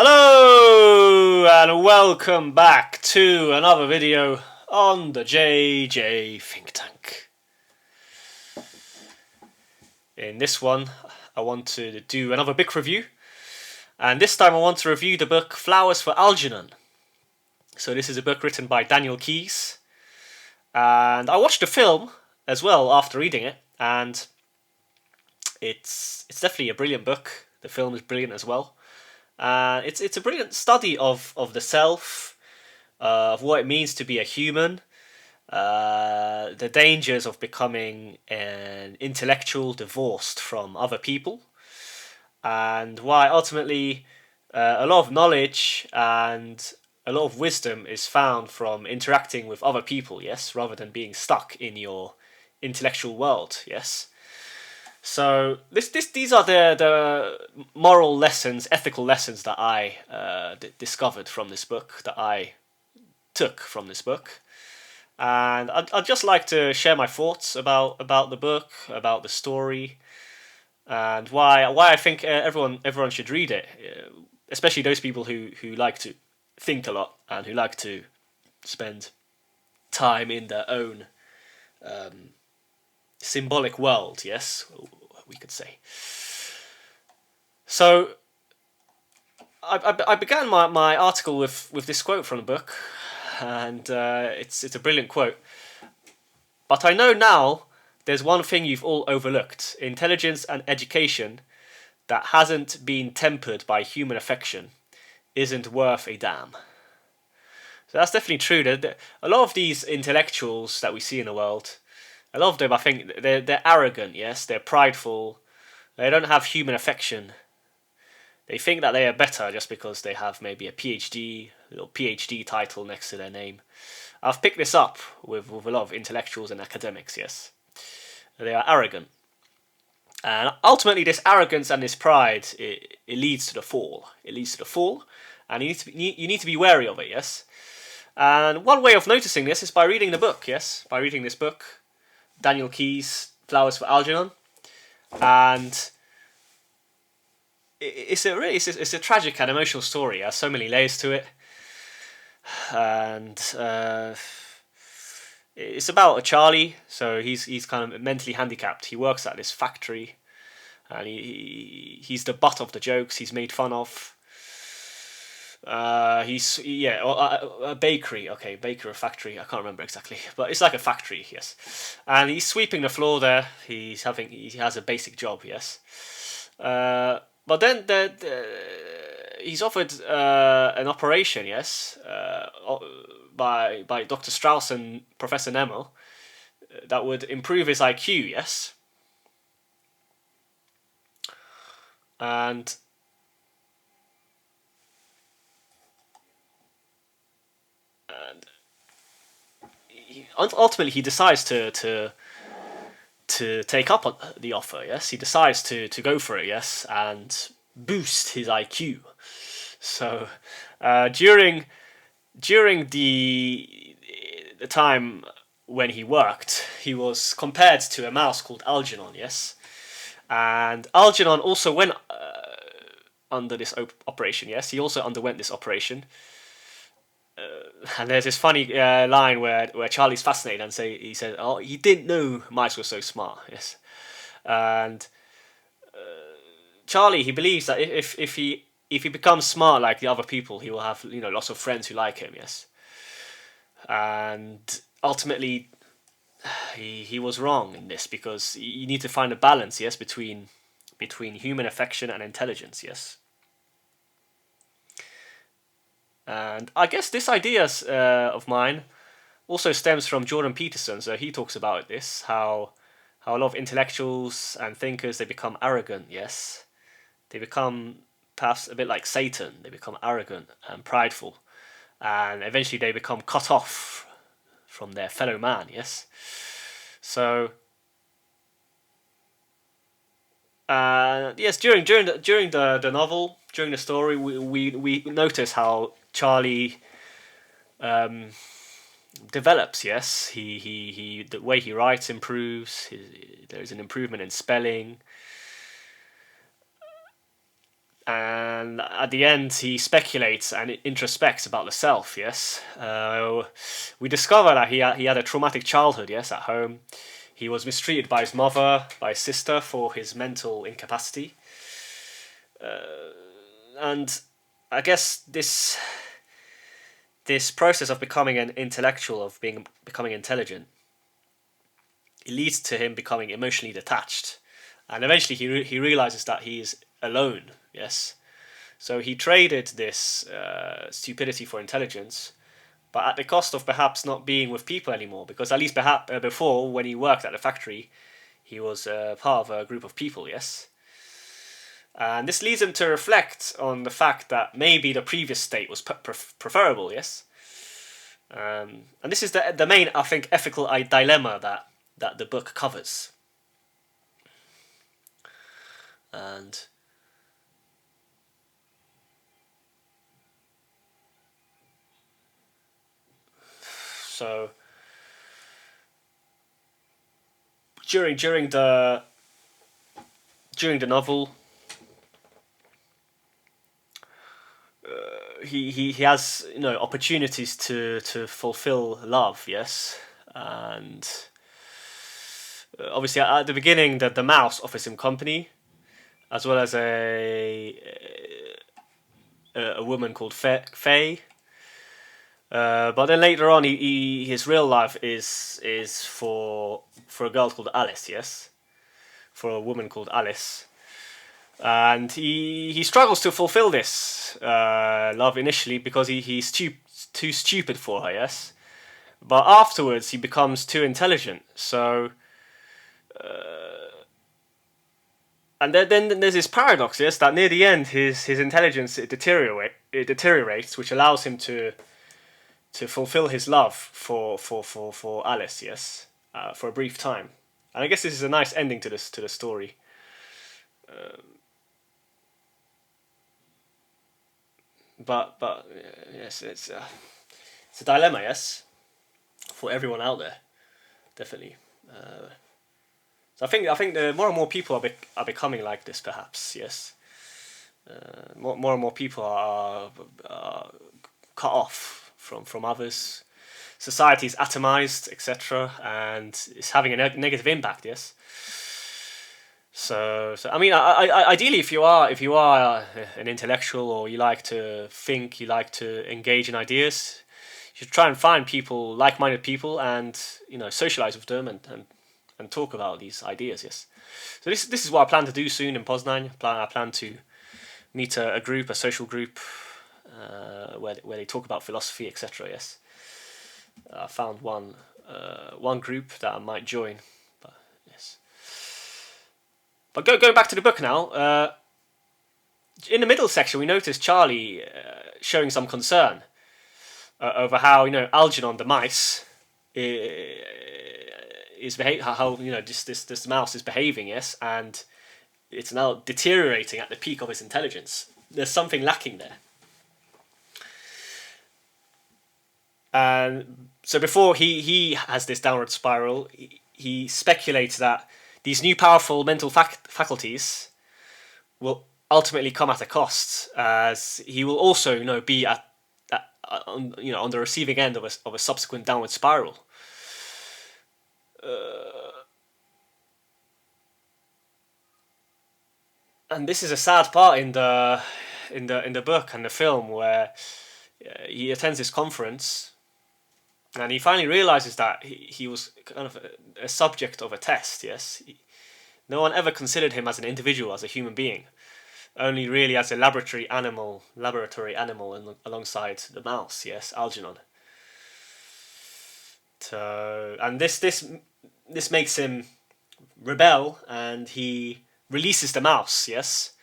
Hello and welcome back to another video on the JJ Think Tank. In this one I want to do another book review, and this time I want to review the book Flowers for Algernon. So this is a book written by Daniel Keyes, and I watched the film as well after reading it, and it's definitely a brilliant book. The film is brilliant as well. It's a brilliant study of the self, of what it means to be a human, the dangers of becoming an intellectual divorced from other people, and why ultimately a lot of knowledge and a lot of wisdom is found from interacting with other people, yes, rather than being stuck in your intellectual world, yes. So these are the moral lessons, ethical lessons that I discovered from this book, that I took from this book, and I'd just like to share my thoughts about the book, about the story, and why I think everyone should read it, especially those people who like to think a lot and who like to spend time in their own symbolic world, yes, we could say. So I began my article with this quote from the book, and it's a brilliant quote. But I know now there's one thing you've all overlooked: intelligence and education that hasn't been tempered by human affection isn't worth a damn. So that's definitely true. A lot of these intellectuals that we see in the world, a lot of them, I think, they're arrogant, yes, they're prideful, they don't have human affection. They think that they are better just because they have maybe a PhD, little PhD title next to their name. I've picked this up with a lot of intellectuals and academics, yes. They are arrogant. And ultimately this arrogance and this pride, it leads to the fall. It leads to the fall, and you need to be wary of it, yes. And one way of noticing this is by reading the book, yes. By reading this book, Daniel Keyes' Flowers for Algernon, and it's a tragic and emotional story. It has so many layers to it, and it's about a Charlie. So he's kind of mentally handicapped. He works at this factory, and he's the butt of the jokes. He's made fun of. A bakery. Okay, baker or factory. I can't remember exactly, but it's like a factory. Yes, and he's sweeping the floor there. He has a basic job. Yes, but then he's offered an operation. Yes, by Dr. Strauss and Professor Nemel, that would improve his IQ. Yes, and ultimately he decides to take up on the offer. Yes, he decides to go for it. Yes, and boost his IQ. So during the time when he worked, he was compared to a mouse called Algernon. Yes, and Algernon also went under this operation. Yes, he also underwent this operation. And there's this funny line where Charlie's fascinated and he said, "Oh, he didn't know mice were so smart." Yes, and Charlie, he believes that if he becomes smart like the other people, he will have lots of friends who like him. Yes, and ultimately he was wrong in this, because you need to find a balance. Yes, between human affection and intelligence. Yes. And I guess this idea of mine also stems from Jordan Peterson. So he talks about this, how a lot of intellectuals and thinkers, they become arrogant. Yes, they become perhaps a bit like Satan. They become arrogant and prideful, and eventually they become cut off from their fellow man. Yes, so yes, during the novel, during the story, we notice how Charlie develops. Yes, he the way he writes improves. There's an improvement in spelling, and at the end he speculates and introspects about the self. Yes, we discover that he had a traumatic childhood. Yes, at home, he was mistreated by his mother, by his sister for his mental incapacity, and I guess this process of becoming an intellectual, of becoming intelligent, it leads to him becoming emotionally detached, and eventually he realizes that he is alone. Yes, so he traded this stupidity for intelligence, but at the cost of perhaps not being with people anymore. Because at least perhaps before, when he worked at the factory, he was part of a group of people. Yes, and this leads him to reflect on the fact that maybe the previous state was preferable. Yes, and this is the main, I think, ethical dilemma that the book covers. And so during the novel, he has opportunities to fulfill love. Yes, and obviously at the beginning the mouse offers him company, as well as a woman called Faye. But then later on, his real life is for a girl called Alice. Yes, for a woman called Alice, and he struggles to fulfill this love initially because he's too stupid for her. Yes, but afterwards he becomes too intelligent. So. And then there's this paradox, yes, that near the end his intelligence it deteriorates, which allows him to fulfill his love for Alice, yes, for a brief time. And I guess this is a nice ending to the story. But yes, it's a dilemma, yes, for everyone out there, definitely. So I think the more and more people are becoming like this, perhaps, yes. More and more people are cut off from others. Society is atomized, etc., and it's having a negative impact. Yes. So I mean, ideally, if you are an intellectual, or you like to think, you like to engage in ideas, you should try and find people, like-minded people, and socialize with them and talk about these ideas. Yes. So this is what I plan to do soon in Poznan. I plan to meet a group, a social group, where they talk about philosophy, etc. Yes. I found one group that I might join. But yes. But going back to the book now, in the middle section we notice Charlie showing some concern over how Algernon the mice how this mouse is behaving. Yes, and it's now deteriorating at the peak of its intelligence. There's something lacking there. And so before he has this downward spiral, he speculates that these new powerful mental faculties will ultimately come at a cost, as he will also be on the receiving end of a subsequent downward spiral. And this is a sad part in the book and the film, where he attends this conference and he finally realizes that he was kind of a subject of a test. Yes, no one ever considered him as an individual, as a human being, only really as a laboratory animal alongside the mouse. Yes, Algernon. So, and this makes him rebel, and he releases the mouse. Yes,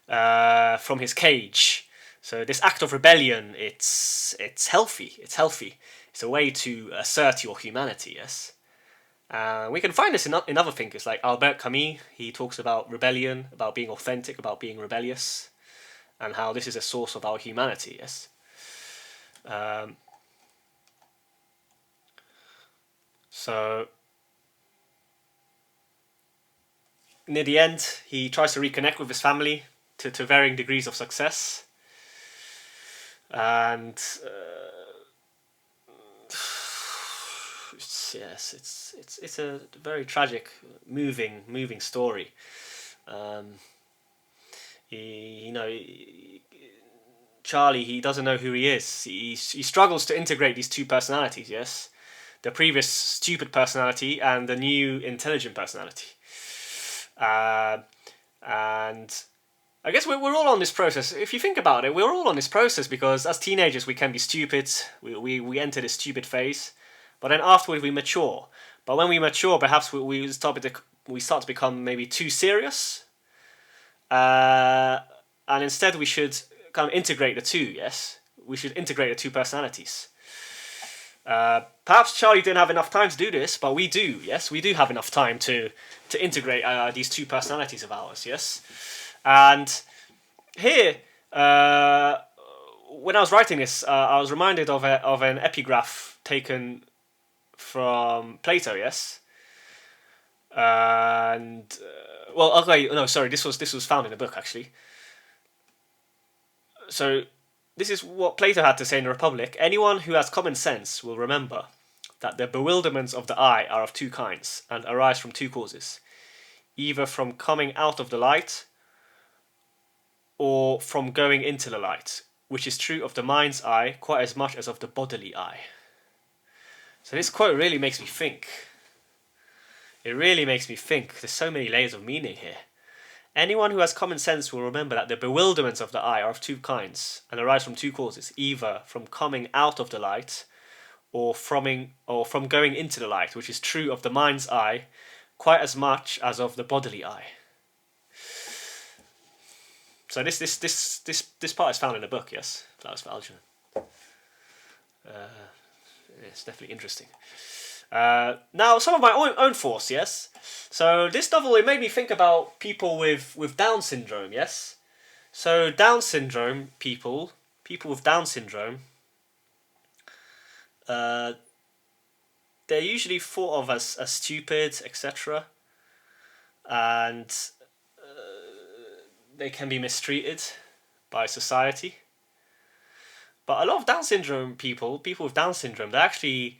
from his cage. So this act of rebellion, it's healthy. It's healthy. It's a way to assert your humanity. Yes. We can find this in other thinkers like Albert Camus. He talks about rebellion, about being authentic, about being rebellious, and how this is a source of our humanity. Yes. So near the end, he tries to reconnect with his family to varying degrees of success. And yes, it's a very tragic, moving story. Um, Charlie, he doesn't know who he is. He struggles to integrate these two personalities. Yes, the previous stupid personality and the new intelligent personality. And I guess we're all on this process. If you think about it, we're all on this process because as teenagers we can be stupid. We enter this stupid phase, but then afterwards we mature. But when we mature, perhaps we start to become maybe too serious. And instead we should kind of integrate the two. Yes, we should integrate the two personalities. Perhaps Charlie didn't have enough time to do this, but we do. Yes, we do have enough time to integrate these two personalities of ours. Yes, and here, when I was writing this, I was reminded of an epigraph taken from Plato. Yes, and well, okay, no, sorry, this was found in a book actually. So this is what Plato had to say in the Republic. Anyone who has common sense will remember that the bewilderments of the eye are of two kinds and arise from two causes, either from coming out of the light or from going into the light, which is true of the mind's eye quite as much as of the bodily eye. So this quote really makes me think. It really makes me think. There's so many layers of meaning here. Anyone who has common sense will remember that the bewilderments of the eye are of two kinds and arise from two causes, either from coming out of the light or from going into the light, which is true of the mind's eye quite as much as of the bodily eye. So this part is found in a book, yes, Flowers for Algernon. It's definitely interesting. Now, some of my own thoughts, yes. So this novel, it made me think about people with Down syndrome, yes. So Down syndrome people with Down syndrome, they're usually thought of as stupid, etc. And they can be mistreated by society. But a lot of Down syndrome people with Down syndrome, they're actually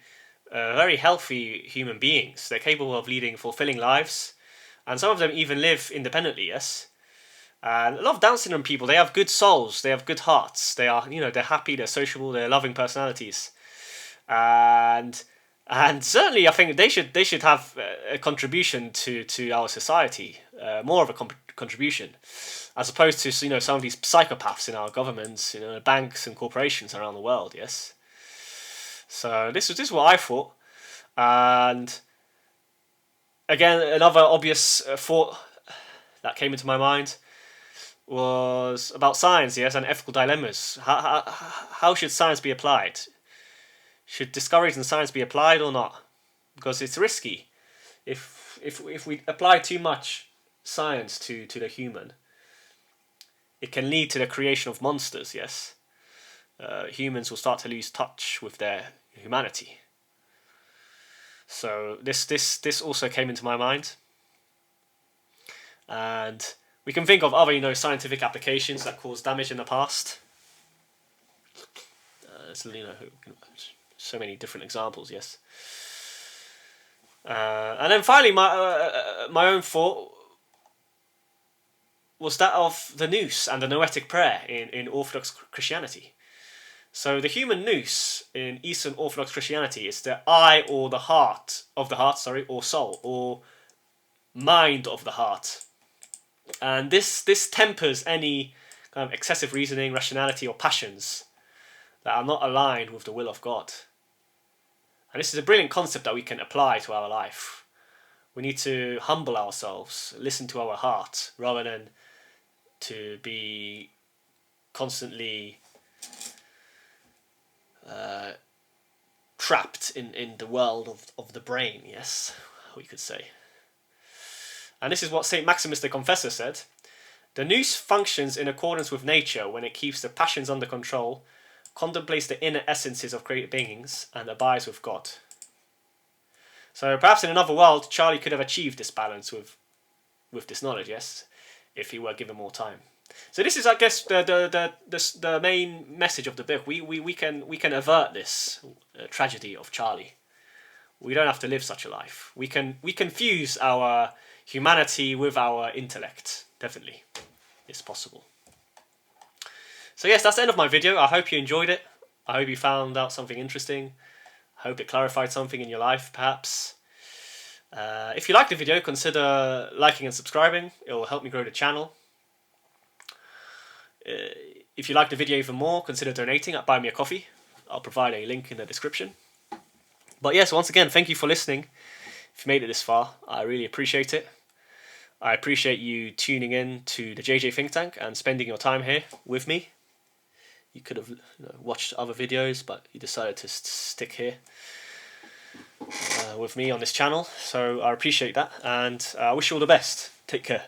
very healthy human beings. They're capable of leading fulfilling lives, and some of them even live independently. Yes, and a lot of Down syndrome people, they have good souls, they have good hearts. They are, they're happy, they're sociable, they're loving personalities, and certainly I think they should have a contribution to our society, more of a contribution, as opposed to some of these psychopaths in our governments, banks and corporations around the world. Yes. So this is what I thought, and again, another obvious thought that came into my mind was about science, yes, and ethical dilemmas. How should science be applied? Should discoveries in science be applied or not? Because it's risky. If we apply too much science to the human, it can lead to the creation of monsters. Yes. Humans will start to lose touch with their humanity. So this also came into my mind, and we can think of other scientific applications that caused damage in the past. So many different examples. Yes. And then finally, my own thought was that of the nous and the noetic prayer in Orthodox Christianity. So the human nous in Eastern Orthodox Christianity is the eye or the heart of the heart, or soul, or mind of the heart. And this tempers any kind of excessive reasoning, rationality, or passions that are not aligned with the will of God. And this is a brilliant concept that we can apply to our life. We need to humble ourselves, listen to our heart, rather than to be constantly trapped in the world of the brain, yes, we could say. And this is what St. Maximus the Confessor said: the nous functions in accordance with nature when it keeps the passions under control, contemplates the inner essences of created beings, and abides with God. So perhaps in another world, Charlie could have achieved this balance with this knowledge, yes, if he were given more time. So this is, I guess, the main message of the book. We can avert this tragedy of Charlie. We don't have to live such a life. We can fuse our humanity with our intellect. Definitely, it's possible. So yes, that's the end of my video. I hope you enjoyed it. I hope you found out something interesting. I hope it clarified something in your life, perhaps. If you liked the video, consider liking and subscribing. It will help me grow the channel. If you like the video even more, consider donating at Buy Me a Coffee. I'll provide a link in the description. But yes, once again, thank you for listening. If you made it this far, I really appreciate it. I appreciate you tuning in to the JJ Think Tank and spending your time here with me. You could have watched other videos, but you decided to stick here with me on this channel. So I appreciate that, and I wish you all the best. Take care.